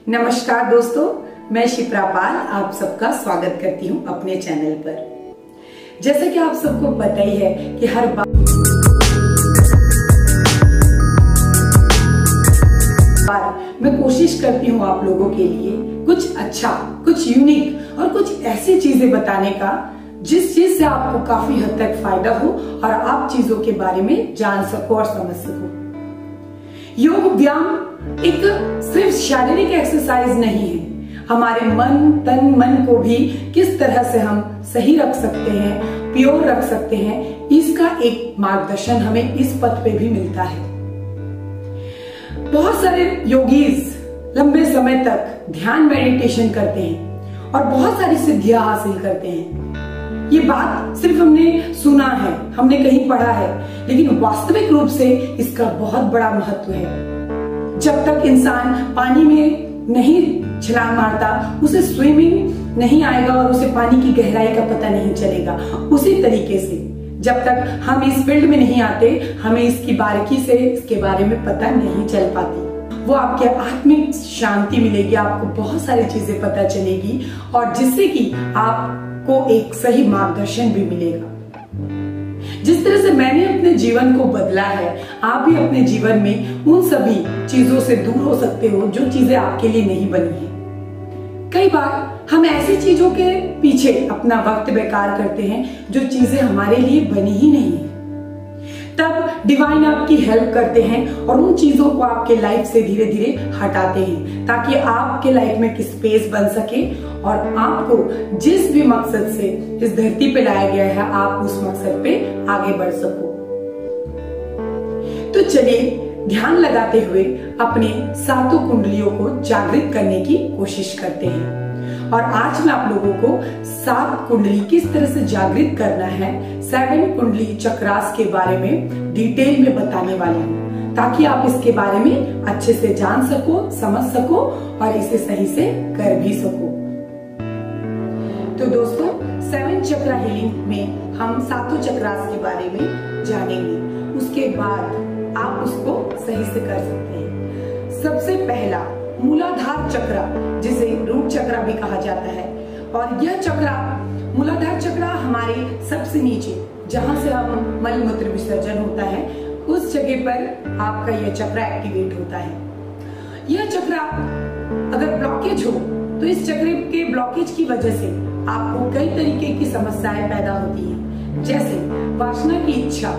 नमस्कार दोस्तों, मैं शिप्रा पाल आप सबका स्वागत करती हूं अपने चैनल पर। जैसा कि आप सबको पता ही है कि हर बार मैं कोशिश करती हूं आप लोगों के लिए कुछ अच्छा, कुछ यूनिक और कुछ ऐसी चीजें बताने का जिस चीज से आपको काफी हद तक फायदा हो और आप चीजों के बारे में जान सको और समझ सको। योग व्यायाम एक सिर्फ शारीरिक एक्सरसाइज नहीं है, हमारे मन को भी किस तरह से हम सही रख सकते हैं, प्योर रख सकते हैं, इसका एक मार्गदर्शन हमें इस पथ पे भी मिलता है। बहुत सारे योगीज लंबे समय तक ध्यान मेडिटेशन करते हैं और बहुत सारी सिद्धियां हासिल करते हैं। ये बात सिर्फ हमने सुना है, हमने कहीं पढ़ा है, लेकिन वास्तविक रूप से इसका बहुत बड़ा महत्व है। जब तक इंसान पानी में नहीं छलांग मारता, उसे स्विमिंग नहीं आएगा और उसे पानी की गहराई का पता नहीं चलेगा। उसी तरीके से जब तक हम इस फील्ड में नहीं आते, हमें इसकी बारीकी से इसके बारे में पता नहीं चल पाती। वो आपके आत्मिक शांति मिलेगी, आपको बहुत सारी चीजें पता चलेगी और जिससे कि आपको एक सही मार्गदर्शन भी मिलेगा। जिस तरह से मैंने अपने जीवन को बदला है, आप भी अपने जीवन में उन सभी चीजों से दूर हो सकते हो जो चीजें आपके लिए नहीं बनी है। कई बार हम ऐसी चीजों के पीछे अपना वक्त बेकार करते हैं जो चीजें हमारे लिए बनी ही नहीं है। तब डिवाइन आपकी हेल्प करते हैं और उन चीजों को आपके लाइफ से धीरे धीरे हटाते हैं ताकि आपके लाइफ में एक स्पेस बन सके और आपको जिस भी मकसद से इस धरती पे लाया गया है, आप उस मकसद पे आगे बढ़ सको। तो चलिए ध्यान लगाते हुए अपने सातों कुंडलियों को जागृत करने की कोशिश करते हैं। और आज मैं आप लोगों को 7 कुंडली किस तरह से जागृत करना है, 7 कुंडली चक्रास के बारे में डिटेल में बताने वाली हूँ, ताकि आप इसके बारे में अच्छे से जान सको, समझ सको और इसे सही से कर भी सको। तो दोस्तों, 7 चक्रा हीलिंग में हम 7 चक्रास के बारे में जानेंगे, उसके बाद आप उसको सही से कर सकते हैं। सबसे पहला मूलाधार चक्र, जिसे रूट चक्र भी कहा जाता है, और यह चक्र मूलाधार चक्र हमारे सबसे नीचे जहां से हम मल मूत्र विसर्जन होता है, उस जगह पर आपका यह चक्र एक्टिवेट होता है। यह चक्र अगर ब्लॉकेज हो तो इस चक्र के ब्लॉकेज की वजह से आपको कई तरीके की समस्याएं पैदा होती हैं, जैसे वासना की इच्छा,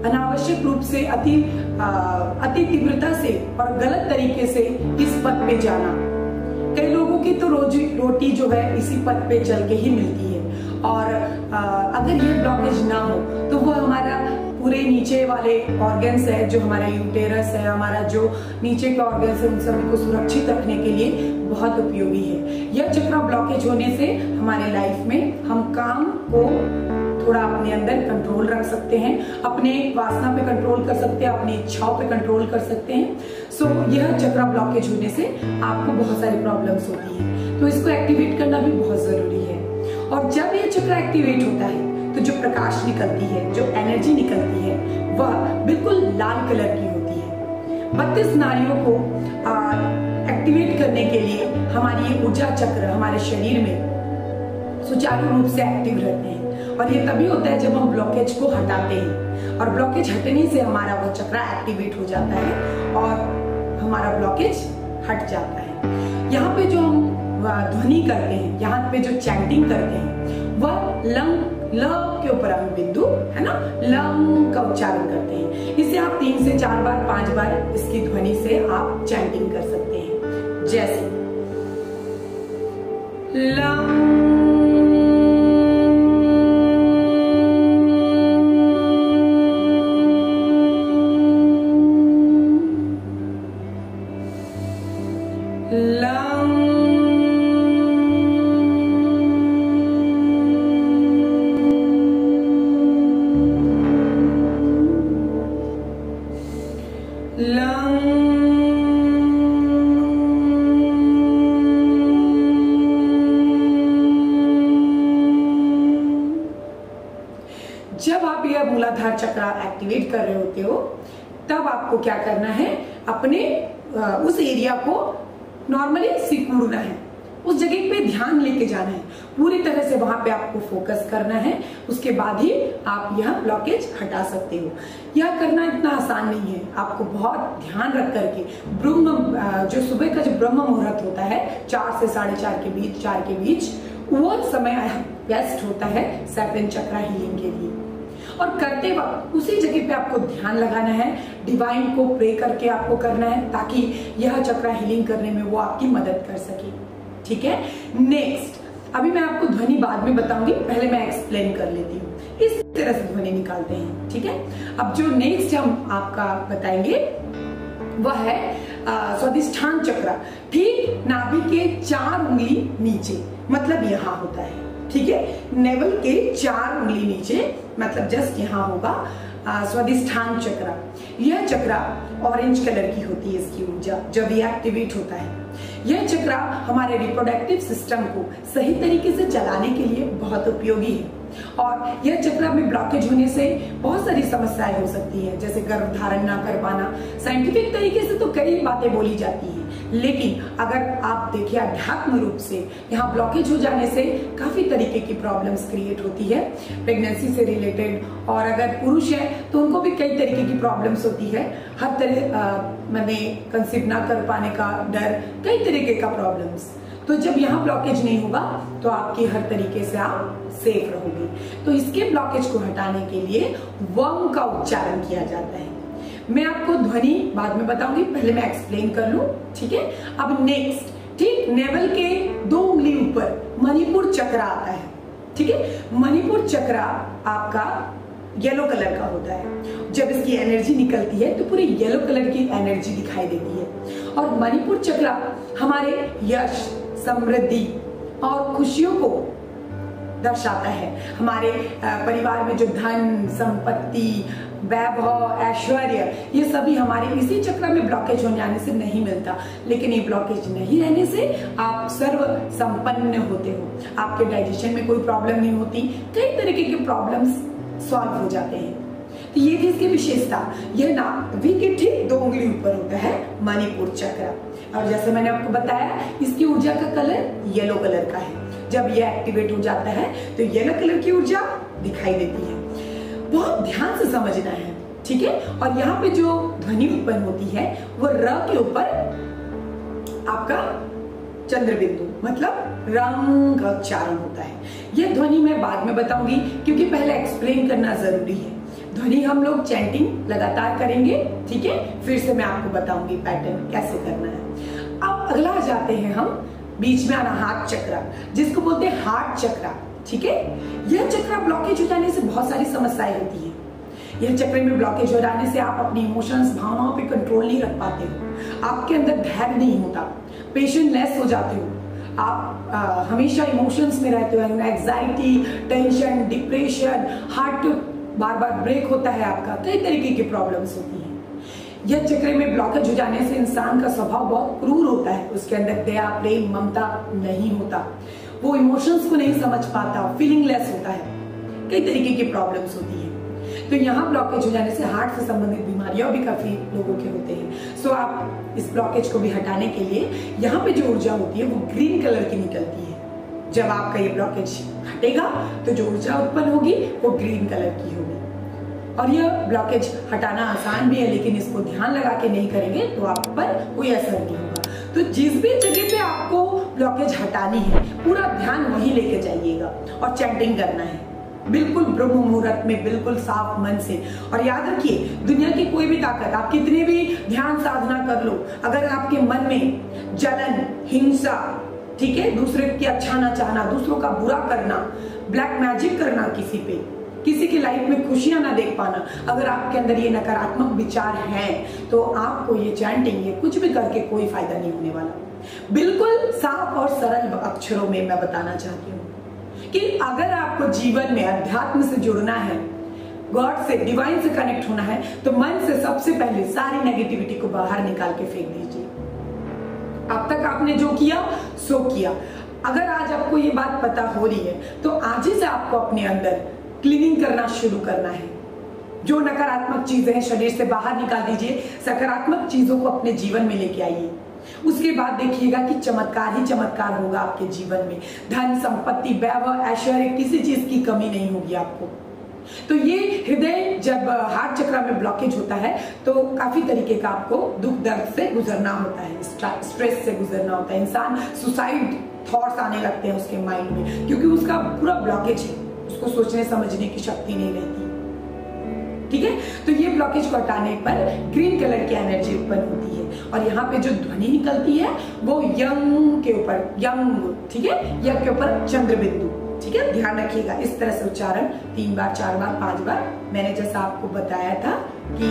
अनावश्यक रूप से अति तीव्रता से और गलत तरीके से इस पथ पे जाना। कई लोगों की तो रोजी रोटी जो है इसी पथ पे चल के ही मिलती है और अगर ये ब्लॉकेज ना हो तो वो हमारा पूरे नीचे वाले ऑर्गन्स है, जो हमारा यूटेरस है, हमारा जो नीचे का ऑर्गन्स है, उन सभी को सुरक्षित रखने के लिए बहुत उपयोगी है। यह चक्र ब्लॉकेज होने से हमारे लाइफ में हम काम को थोड़ा अपने अंदर कंट्रोल रख सकते हैं, अपने वासना पे कंट्रोल कर सकते हैं, अपनी इच्छाओं पे कंट्रोल कर सकते हैं। सो यह चक्र ब्लॉकेज होने से आपको बहुत सारी प्रॉब्लम्स होती हैं, तो इसको एक्टिवेट करना भी बहुत जरूरी है। और जब यह चक्र एक्टिवेट होता है तो जो प्रकाश निकलती है, जो एनर्जी निकलती है, वह बिल्कुल लाल कलर की होती है। 32 नाड़ियों को एक्टिवेट करने के लिए हमारी ये ऊर्जा चक्र हमारे शरीर में सुचारू रूप से एक्टिव रहते हैं और ये तभी होता है जब हम ब्लॉकेज को हटाते हैं, और ब्लॉकेज हटने से हमारा वो चक्र एक्टिवेट हो जाता है और हमारा ब्लॉकेज हट जाता है। यहाँ पे जो हम ध्वनि करते हैं, यहाँ पे जो चैंटिंग करते हैं, वह लंग ल के ऊपर हम बिंदु है ना, लंग का उच्चारण करते हैं। इसे आप 3 से 4 बार 5 बार इसकी ध्वनि से आप चैंटिंग कर सकते हैं, जैसे लंग जब आप यह मूलाधार चक्र एक्टिवेट कर रहे होते हो, तब आपको क्या करना है, अपने उस एरिया को नॉर्मली सिकुड़ना है, उस जगह पे ध्यान लेके जाना है, पूरी तरह से वहां पे आपको फोकस करना है। उसके बाद ही आप यह ब्लॉकेज हटा सकते हो। यह करना इतना आसान नहीं है, आपको बहुत ध्यान रख करके जो सुबह का जो ब्रह्म मुहूर्त होता है 4 से 4:30 के बीच वो समय बेस्ट होता है 7 चक्रा हीलिंग के लिए। और करते वक्त उसी जगह पे आपको ध्यान लगाना है, डिवाइन को प्रे करके आपको करना है ताकि यह चक्रा हीलिंग करने में वो आपकी मदद कर सके। ठीक है, नेक्स्ट अभी मैं आपको ध्वनि बाद में बताऊंगी, पहले मैं एक्सप्लेन कर लेती हूँ। इस तरह से ध्वनि निकालते हैं। ठीक है, अब जो नेक्स्ट हम आपका बताएंगे वह है स्वादिष्ठान चक्र, ठीक नाभि के 4 उंगली नीचे, मतलब यहाँ होता है। ठीक है, नेवल के 4 उंगली नीचे, मतलब जस्ट यहाँ होगा स्वादिष्ठान चक्र। यह चक्र ऑरेंज कलर की होती है, इसकी ऊर्जा जब ये एक्टिवेट होता है। यह चक्र हमारे रिप्रोडक्टिव सिस्टम को सही तरीके से चलाने के लिए बहुत उपयोगी है। और यह चक्र में ब्लॉकेज होने से बहुत सारी समस्याएं हो सकती है, जैसे गर्भ धारण ना कर पाना। साइंटिफिक तरीके से तो कई बातें बोली जाती हैं, लेकिन अगर आप देखिए अध्यात्म रूप से यहाँ ब्लॉकेज हो जाने से काफी तरीके की प्रॉब्लम्स क्रिएट होती है, प्रेगनेंसी से रिलेटेड। और अगर पुरुष है तो उनको भी कई तरीके की प्रॉब्लम्स होती है, हर तरह मैंने कंसीव ना कर पाने का डर, कई तरीके का प्रॉब्लम्स। तो जब यहाँ ब्लॉकेज नहीं होगा तो आपकी हर तरीके से आप सेफ रहोगे। तो इसके ब्लॉकेज को हटाने के लिए वम का उच्चारण किया जाता है। मैं आपको ध्वनि बाद में बताऊंगी, पहले मैं एक्सप्लेन कर लूं। ठीक है, अब नेक्स्ट, ठीक नेवल के 2 उंगली ऊपर मणिपुर चक्र आता है। ठीक है, मणिपुर चक्र आपका येलो कलर का होता है। जब इसकी एनर्जी निकलती है तो पूरी येलो कलर की एनर्जी दिखाई देती है। और मणिपुर चक्र हमारे यश, समृद्धि और खुशियों को दर्शाता है। हमारे परिवार में जो धन, संपत्ति, वैभव, ऐश्वर्य, ये सभी हमारे इसी चक्र में ब्लॉकेज हो जाने से नहीं मिलता। लेकिन ये ब्लॉकेज नहीं रहने से आप सर्व संपन्न होते हो, आपके डाइजेशन में कोई प्रॉब्लम नहीं होती, कई तरीके के प्रॉब्लम्स सॉल्व हो जाते हैं। तो ये थी इसकी विशेषता। यह नाभि के ठीक 2 उंगली ऊपर होता है मणिपुर चक्र। और जैसे मैंने आपको बताया, इसकी ऊर्जा का कलर येलो कलर का है। जब ये एक्टिवेट हो जाता है तो येलो कलर की ऊर्जा दिखाई देती है। बहुत ध्यान से समझना है। ठीक है, और यहाँ पे जो ध्वनि उत्पन्न होती है वो र के ऊपर आपका चंद्र बिंदु, मतलब रंग का उच्चारण होता है। यह ध्वनि मैं बाद में बताऊंगी, क्योंकि पहले एक्सप्लेन करना जरूरी है। ध्वनि हम लोग चैंटिंग लगातार करेंगे। ठीक है, फिर से मैं आपको बताऊंगी पैटर्न कैसे करना है। अब अगला जाते हैं हम बीच में अनाहत चक्र, जिसको बोलते हैं हार्ट चक्र। ठीक है, यह चक्र ब्लॉकेज हो जाने से बहुत सारी समस्याएं होती है। यह चक्र में ब्लॉकेज हो जाने से आप अपनी इमोशंस, भावनाओं पे कंट्रोल नहीं रख पाते हो, आपके अंदर धैर्य नहीं होता, पेशेंस लेस हो जाते हो, आप हमेशा इमोशंस में रहते हो, एंजाइटी, टेंशन, डिप्रेशन, हार्ट बार बार ब्रेक होता है आपका, कई तरीके की प्रॉब्लम्स होती हैं। यह चक्र में ब्लॉकेज हो जाने से इंसान का स्वभाव बहुत क्रूर होता है, उसके अंदर दया, प्रेम, ममता नहीं होता, वो इमोशंस को नहीं समझ पाता, फीलिंग लेस होता है, कई तरीके की प्रॉब्लम्स होती है। तो यहाँ ब्लॉकेज हो जाने से हार्ट से संबंधित बीमारियां भी काफी लोगों के होते हैं। सो आप इस ब्लॉकेज को भी हटाने के लिए यहाँ पे जो ऊर्जा होती है वो ग्रीन कलर की निकलती है। जब आपका ये ब्लॉकेज हटेगा तो जो ऊर्जा उत्पन्न होगी वो ग्रीन कलर की होगी। और यह ब्लॉकेज हटाना आसान भी है, लेकिन इसको ध्यान लगा के नहीं करेंगे तो आप पर कोई असर नहीं होगा। तो जिस भी जगह पे आपको ब्लॉकेज हटानी है, पूरा ध्यान वहीं लेके जाइएगा और चैंटिंग करना है, बिल्कुल ब्रह्म मुहूर्त में, बिल्कुल साफ मन से। और याद रखिए, दुनिया की कोई भी ताकत, आप कितने भी ध्यान साधना कर लो, अगर आपके मन में जलन, हिंसा, ठीक है, दूसरे की अच्छा ना चाहना, दूसरों का बुरा करना, ब्लैक मैजिक करना, किसी की लाइफ में खुशियां ना देख पाना, अगर आपके अंदर ये नकारात्मक विचार हैं तो आपको ये चैंटिंग, ये कुछ भी करके कोई फायदा नहीं होने वाला। बिल्कुल साफ और सरल अक्षरों में मैं बताना चाहती हूँ कि अगर आपको जीवन में अध्यात्म से जुड़ना है, गॉड से, डिवाइन से कनेक्ट होना है, तो मन से सबसे पहले सारी नेगेटिविटी को बाहर निकाल के फेंक दीजिए। अब तक आपने जो किया सो किया। अगर आज आपको ये बात पता हो रही है तो आज ही से आपको अपने अंदर क्लीनिंग करना शुरू करना है। जो नकारात्मक चीजें हैं शरीर से बाहर निकाल दीजिए, सकारात्मक चीजों को अपने जीवन में लेके आइए। उसके बाद देखिएगा कि चमत्कार ही चमत्कार होगा आपके जीवन में। धन संपत्ति वैभव ऐश्वर्य किसी चीज की कमी नहीं होगी आपको। तो ये हृदय जब हार्ट चक्र में ब्लॉकेज होता है तो काफी तरीके का आपको दुख दर्द से गुजरना होता है, स्ट्रेस से गुजरना होता है। इंसान सुसाइड थॉट्स आने लगते हैं उसके माइंड में, क्योंकि उसका पूरा ब्लॉकेज है, उसको सोचने समझने की शक्ति नहीं रहती। ठीक है, तो ये ब्लॉकेज को हटाने पर ग्रीन कलर की एनर्जी उत्पन्न होती है और यहाँ पे जो ध्वनि निकलती है वो यंग के ऊपर, यंग, ठीक है, यंग के ऊपर चंद्र बिंदु। ठीक है, ध्यान रखिएगा इस तरह से उच्चारण 3 बार 4 बार 5 बार। मैंने जैसा आपको बताया था कि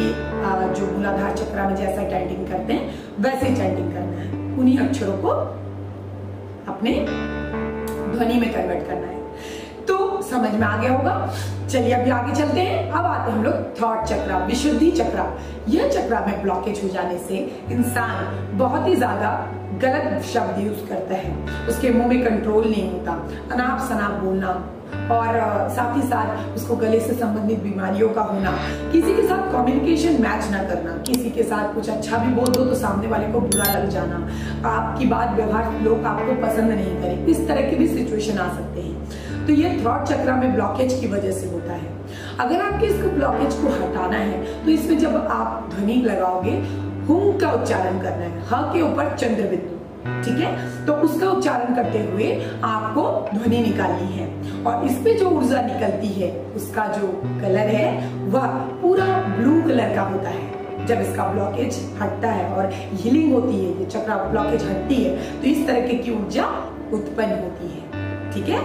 जो मूलाधार चक्र में जैसा चैंटिंग करते हैं वैसे ही चैंटिंग करना है, उन्हीं अक्षरों को अपने ध्वनि में कन्वर्ट करना है। तो समझ में आ गया होगा। चलिए अभी आगे चलते हैं। अब आते हैं हम लोग थॉट चक्र, विशुद्धि चक्र। यह चक्र में ब्लॉकेज हो जाने से इंसान बहुत ही ज्यादा गलत शब्द यूज करता है, उसके मुंह में कंट्रोल नहीं होता, अनाप शनाप बोलना और साथ ही साथ उसको गले से संबंधित बीमारियों का होना, किसी के साथ कम्युनिकेशन मैच ना करना, किसी के साथ कुछ अच्छा भी बोल दो तो सामने वाले को बुरा लग जाना, आपकी बात व्यवहार लोग आपको पसंद नहीं करें, इस तरह के भी सिचुएशन आ सकते हैं। तो ये थ्रॉट चक्र में ब्लॉकेज की वजह से होता है। अगर आपके इसको ब्लॉकेज को हटाना है तो इसमें जब आप ध्वनि लगाओगे, हुम का उच्चारण करना है, ह के ऊपर चंद्र बिंदु, ठीक है, तो उसका उच्चारण करते हुए आपको ध्वनि निकालनी है और इस पे जो ऊर्जा निकलती है उसका जो कलर है वह पूरा ब्लू कलर का होता है। जब इसका ब्लॉकेज हटता है और हीलिंग होती है, ये चक्र ब्लॉकेज हटती है तो इस तरह की ऊर्जा उत्पन्न होती है। ठीक है,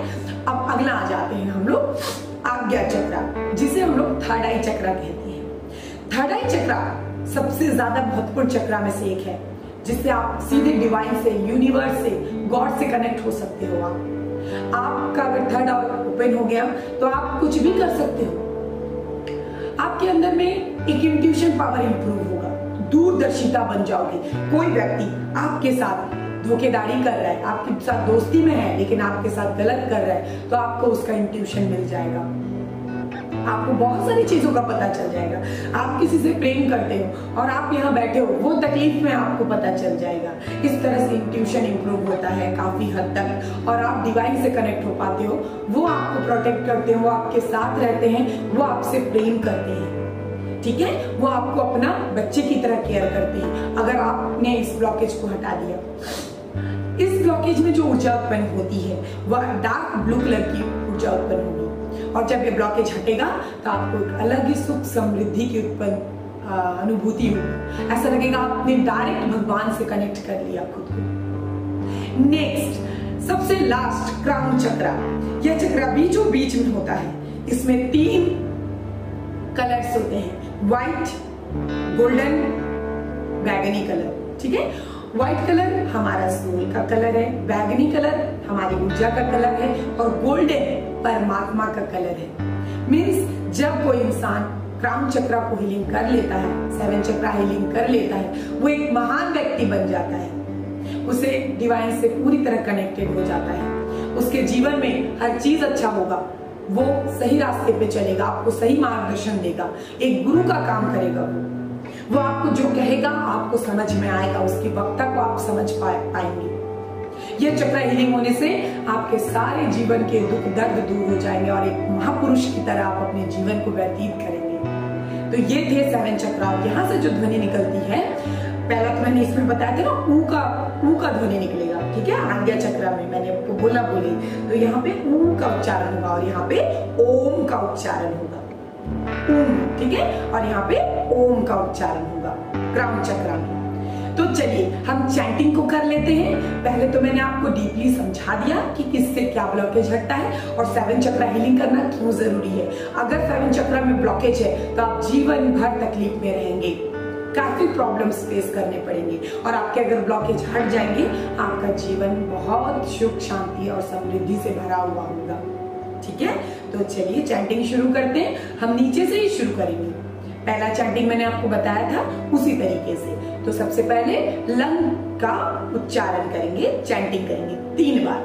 अब अगला आ जाते हैं हम लोग आज्ञा चक्र, जिसे हम लोग थर्ड आई चक्र कहते हैं। थर्ड आई चक्र सबसे ज्यादा महत्वपूर्ण चक्र में से एक है, जिससे आप सीधे डिवाइन से, यूनिवर्स से, गॉड से कनेक्ट हो सकते हो। आपका अगर थर्ड आई ओपन हो गया तो आप कुछ भी कर सकते हो। आपके अंदर में एक इंट्यूशन पावर इंप्रूव होगा, दूरदर्शिता बन जाओगे। कोई व्यक्ति आपके साथ धोखेधारी कर रहा है, आपके साथ दोस्ती में है लेकिन आपके साथ गलत कर रहा है, तो आपको उसका इंट्यूशन मिल जाएगा, आपको बहुत सारी चीजों का पता चल जाएगा। आप किसी से प्रेम करते हो और आप यहाँ बैठे हो, वो तकलीफ में आपको पता चल जाएगा। इस तरह से इंट्यूशन इंप्रूव होता है काफी हद तक और आप डिवाइन से कनेक्ट हो पाते हो। वो आपको प्रोटेक्ट करते हैं, वो आपके साथ रहते हैं, वो आपसे प्रेम करते हैं। ठीक है, वो आपको अपना बच्चे की तरह केयर करते हैं अगर आपने इस ब्लॉकेज को हटा दिया। इस ब्लॉकेज में जो ऊर्जा उत्पन्न होती है वह डार्क ब्लू कलर की ऊर्जा उत्पन्न होगी और जब ये ब्लॉकेज हटेगा तो आपको एक अलग ही सुख समृद्धि की उत्पन्न अनुभूति होगी। ऐसा लगेगा आपने डायरेक्ट भगवान से कनेक्ट कर लिया खुद को। नेक्स्ट, सबसे लास्ट, क्राउन चक्र। यह चक्र बीचों बीच में होता है। इसमें 3 कलर्स होते हैं, व्हाइट, गोल्डन, बैगनी कलर। ठीक है, व्हाइट कलर हमारा सोल का कलर है, बैगनी कलर हमारी ऊर्जा का कलर है और गोल्डन परमात्मा का कलर है। मीन्स जब कोई इंसान क्राउन चक्र को हीलिंग कर लेता है, 7 चक्र हीलिंग कर लेता है, वो एक महान व्यक्ति बन जाता है, उसे डिवाइन से पूरी तरह कनेक्टेड हो जाता है। उसके जीवन में हर चीज अच्छा होगा, वो सही रास्ते पे चलेगा, आपको सही मार्गदर्शन देगा, एक गुरु का काम करेगा। वो आपको जो कहेगा आपको समझ में आएगा, उसकी वक्ता को आप समझ पाएंगे। यह चक्र हीलिंग होने से आपके सारे जीवन के दुख दर्द दूर हो जाएंगे और एक महापुरुष की तरह आप अपने जीवन को व्यतीत करेंगे। तो ये थे 7 चक्र। यहाँ से जो ध्वनि निकलती है, पहला तो मैंने इसमें बताया था ना, ऊ का ध्वनि निकलेगा। ठीक है, आज्ञा चक्र में मैंने आपको बोली, तो यहाँ पे ऊ का उच्चारण होगा और यहाँ पे ओम का उच्चारण होगा। ठीक है, और यहाँ पे ओम का उच्चारण होगा क्राउन चक्र में। तो चलिए हम चैंटिंग को कर लेते हैं। पहले तो मैंने आपको डीपली समझा दिया कि किससे क्या ब्लॉकेज हटता है और 7 चक्र हीलिंग करना क्यों जरूरी है। अगर 7 चक्र में ब्लॉकेज है तो आप जीवन भर तकलीफ में रहेंगे, काफी प्रॉब्लम्स फेस करने पड़ेंगे और आपके अगर ब्लॉकेज हट जाएंगे, आपका जीवन बहुत सुख शांति और समृद्धि से भरा हुआ होगा। ठीक है, तो चलिए चैंटिंग शुरू करते हैं। हम नीचे से ही शुरू करेंगे। पहला चैंटिंग मैंने आपको बताया था उसी तरीके से। तो सबसे पहले लंग का उच्चारण करेंगे, चैंटिंग करेंगे 3 बार।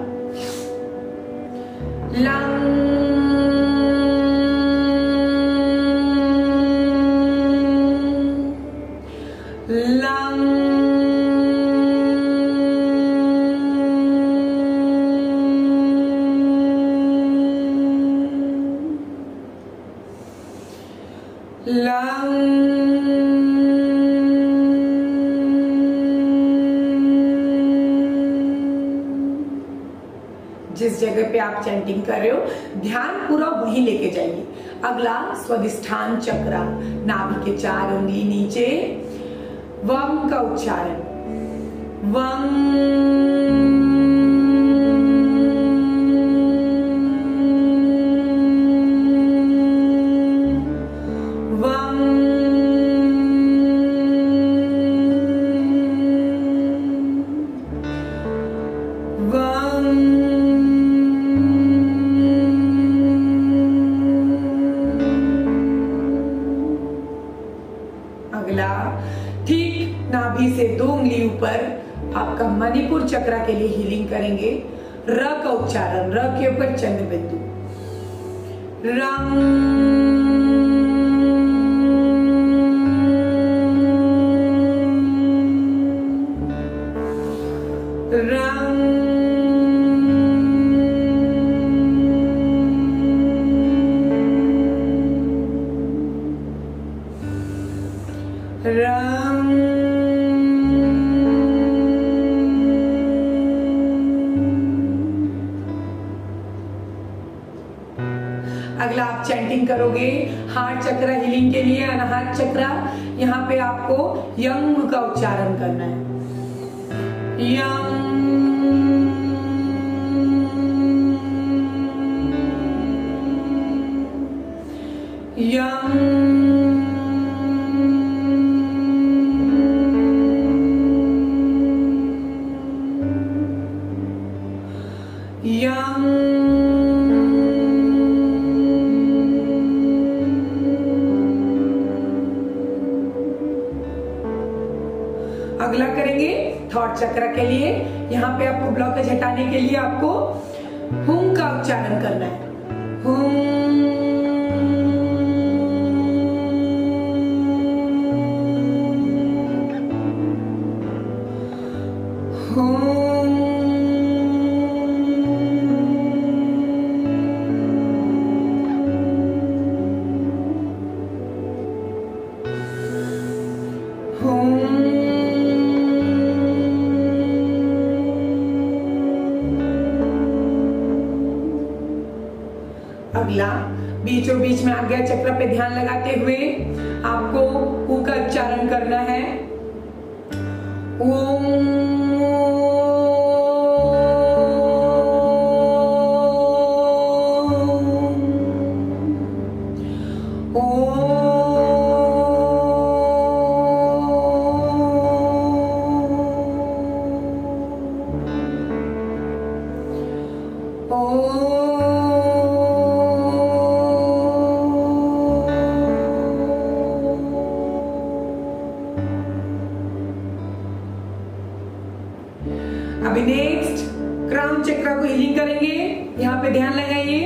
लंग, लंग, जिस जगह पे आप चैंटिंग कर रहे हो ध्यान पूरा वहीं लेके जाइए। अगला स्वादिष्ठान चक्र, नाभि के 4 उंगली नीचे, वम का उच्चारण, वम। अगला ठीक नाभि से 2 उंगली ऊपर आपका मणिपुर चक्र के लिए हीलिंग करेंगे। र का उच्चारण, र के ऊपर चंद्र बिंदु, रंग। अगला आप चैंटिंग करोगे हार्ट चक्र हीलिंग के लिए, अनाहत चक्र। यहाँ पे आपको यंग का उच्चारण करना है, यंग। यंग। अगला करेंगे थॉट चक्र के लिए। यहाँ पे आपको ब्लॉकेज हटाने के लिए आपको हुम का उच्चारण करना है, हुम। अगला बीचों बीच में आज्ञा चक्र पे ध्यान लगाते हुए आपको ऊ का उच्चारण करना है, ओम। अभी नेक्स्ट क्राउन चक्र को हीलिंग करेंगे। यहाँ पे ध्यान लगाइए,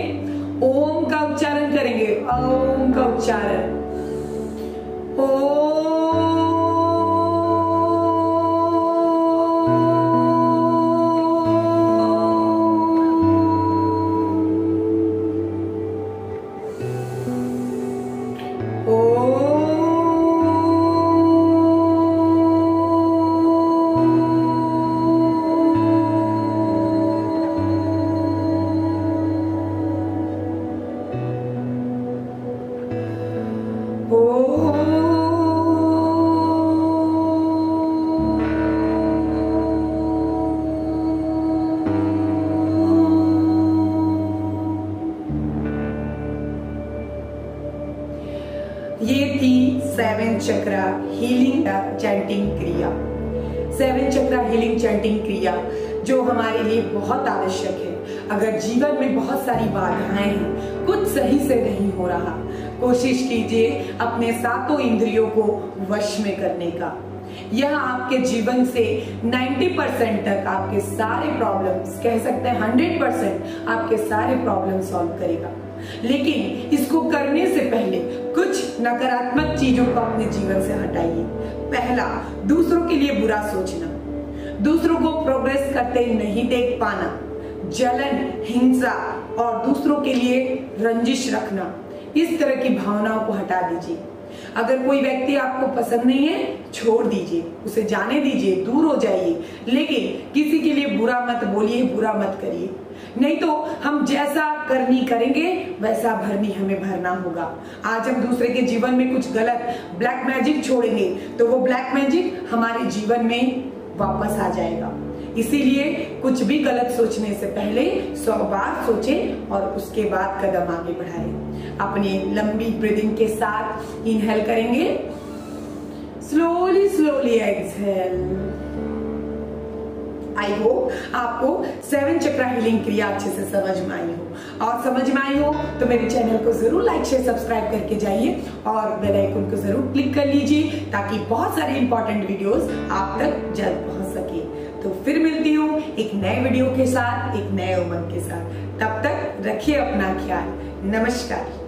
ओम का उच्चारण करेंगे, ओम का उच्चारण, ओम। ये थी 7 चक्र हीलिंग चैंटिंग क्रिया। 7 चक्र हीलिंग चैंटिंग क्रिया जो हमारे लिए बहुत आवश्यक है। अगर जीवन में बहुत सारी बाधाएं हैं, कुछ सही से नहीं हो रहा, कोशिश कीजिए अपने 7 इंद्रियों को वश में करने का। यह आपके जीवन से 90% तक आपके सारे प्रॉब्लम्स, कह सकते हैं 100% आपके सारे प्रॉब्लम सॉल्व करेगा। लेकिन इसको करने से पहले कुछ नकारात्मक चीजों को अपने जीवन से हटाइए। पहला, दूसरों के लिए बुरा सोचना, दूसरों को प्रोग्रेस करते नहीं देख पाना, जलन, हिंसा और दूसरों के लिए रंजिश रखना, इस तरह की भावनाओं को हटा दीजिए। अगर कोई व्यक्ति आपको पसंद नहीं है, छोड़ दीजिए, उसे जाने दीजिए, दूर हो जाइए, लेकिन किसी के लिए बुरा मत बोलिए, बुरा मत करिए, नहीं तो हम जैसा करनी करेंगे वैसा भरनी हमें भरना होगा। आज हम दूसरे के जीवन में कुछ गलत ब्लैक मैजिक छोड़ेंगे तो वो ब्लैक मैजिक हमारे जीवन में वापस आ जाएगा। इसीलिए कुछ भी गलत सोचने से पहले 100 बार सोचें और उसके बाद कदम आगे बढ़ाएं। अपनी लंबी ब्रीदिंग के साथ इनहेल करेंगे, slowly slowly exhale. I hope आपको 7 चक्रा हीलिंग क्रिया अच्छे से समझ में आई हो, और समझ में आई हो तो मेरे चैनल को जरूर लाइक शेयर सब्सक्राइब करके जाइए और बेल आइकन को जरूर क्लिक कर लीजिए ताकि बहुत सारे इंपॉर्टेंट वीडियोस आप तक जल्द पहुंच सके। तो फिर मिलती हूँ एक नए वीडियो के साथ, एक नए उमंग के साथ। तब तक रखिए अपना ख्याल। नमस्कार।